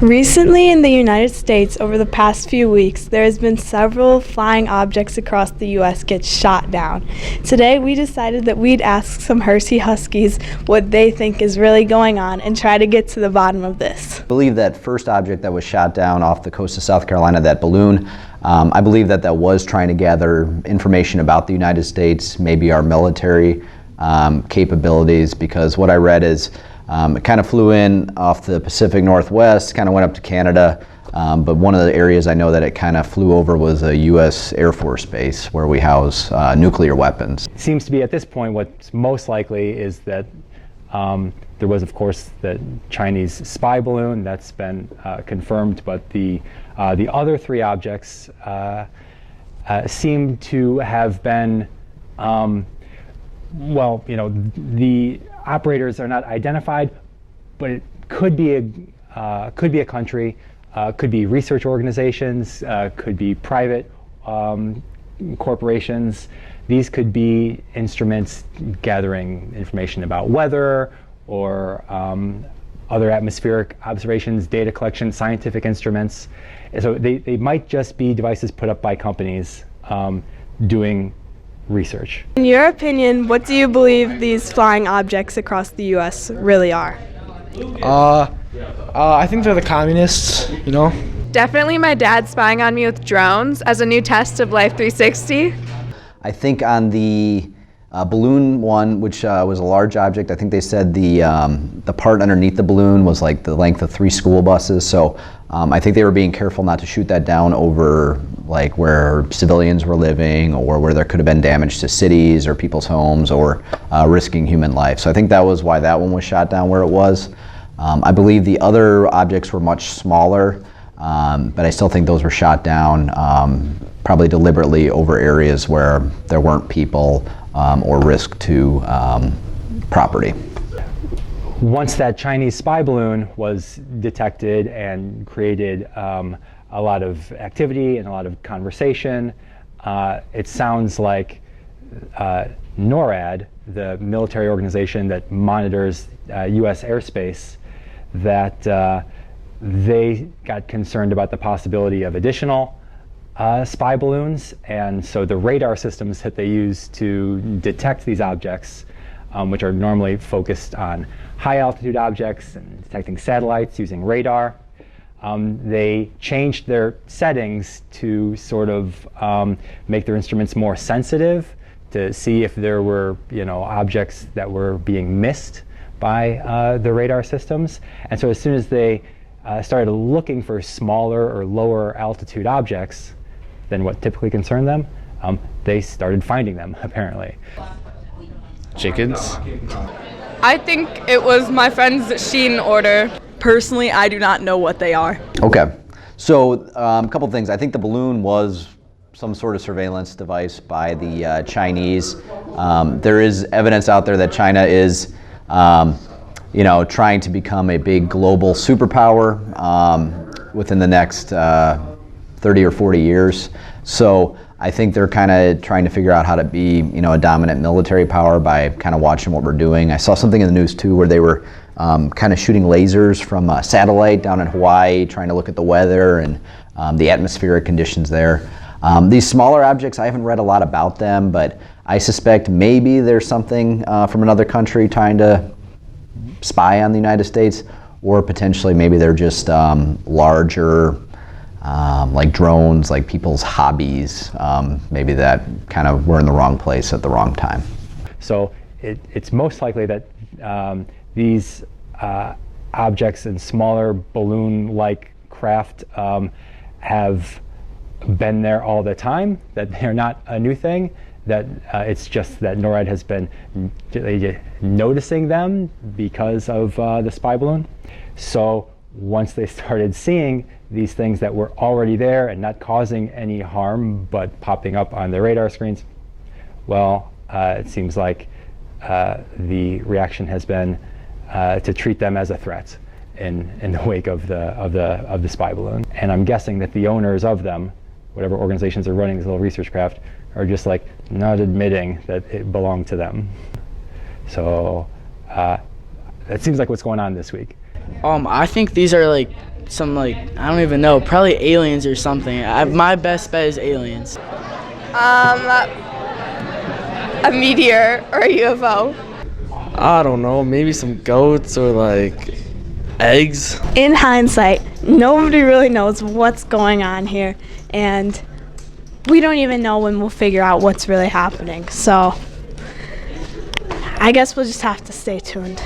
Recently in the United States, over the past few weeks, there has been several flying objects across the U.S. get shot down. Today, we decided that we'd ask some Hershey Huskies what they think is really going on and try to get to the bottom of this. I believe that first object that was shot down off the coast of South Carolina, that balloon, I believe that was trying to gather information about the United States, maybe our military capabilities, because what I read is it kind of flew in off the Pacific Northwest, kind of went up to Canada, but one of the areas I know that it kind of flew over was a U.S. Air Force base where we house nuclear weapons. It seems to be at this point what's most likely is that there was, of course, the Chinese spy balloon that's been confirmed, but the other three objects seem to have been, well, you know, the operators are not identified, but it could be a country, could be research organizations, could be private corporations. These could be instruments gathering information about weather or other atmospheric observations, data collection, scientific instruments. And so they might just be devices put up by companies doing research. In your opinion, what do you believe these flying objects across the U.S. really are? I think they're the communists, you know? Definitely my dad spying on me with drones as a new test of Life 360. I think on the balloon one, which was a large object, I think they said the part underneath the balloon was like the length of 3 school buses. So I think they were being careful not to shoot that down over like where civilians were living or where there could have been damage to cities or people's homes or risking human life. So I think that was why that one was shot down where it was. I believe the other objects were much smaller, but I still think those were shot down probably deliberately over areas where there weren't people or risk to property. Once that Chinese spy balloon was detected and created a lot of activity and a lot of conversation, it sounds like NORAD, the military organization that monitors U.S. airspace, that they got concerned about the possibility of additional spy balloons, and so the radar systems that they use to detect these objects, which are normally focused on high altitude objects and detecting satellites using radar, they changed their settings to sort of make their instruments more sensitive to see if there were, you know, objects that were being missed by the radar systems. And so as soon as they started looking for smaller or lower altitude objects than what typically concerned them, they started finding them, apparently. Chickens. I think it was my friend's Shein order. Personally, I do not know what they are. Okay, so a couple things. I think the balloon was some sort of surveillance device by the Chinese. There is evidence out there that China is trying to become a big global superpower within the next 30 or 40 years. So I think they're kind of trying to figure out how to be, a dominant military power by kind of watching what we're doing. I saw something in the news too where they were kind of shooting lasers from a satellite down in Hawaii, trying to look at the weather and the atmospheric conditions there. These smaller objects, I haven't read a lot about them, but I suspect maybe there's something from another country trying to spy on the United States, or potentially maybe they're just larger, like drones, like people's hobbies. Maybe that kind of we're in the wrong place at the wrong time. So it's most likely that these objects and smaller balloon-like craft have been there all the time, that they're not a new thing, that it's just that NORAD has been noticing them because of the spy balloon. So once they started seeing these things that were already there and not causing any harm but popping up on their radar screens, well, it seems like the reaction has been to treat them as a threat in the wake of the spy balloon. And I'm guessing that the owners of them, whatever organizations are running this little research craft, are just like not admitting that it belonged to them. So that seems like what's going on this week. I think these are like some like, I don't even know, probably aliens or something. My best bet is aliens. A meteor or a UFO. I don't know, maybe some goats or like eggs. In hindsight, nobody really knows what's going on here, and we don't even know when we'll figure out what's really happening. So I guess we'll just have to stay tuned.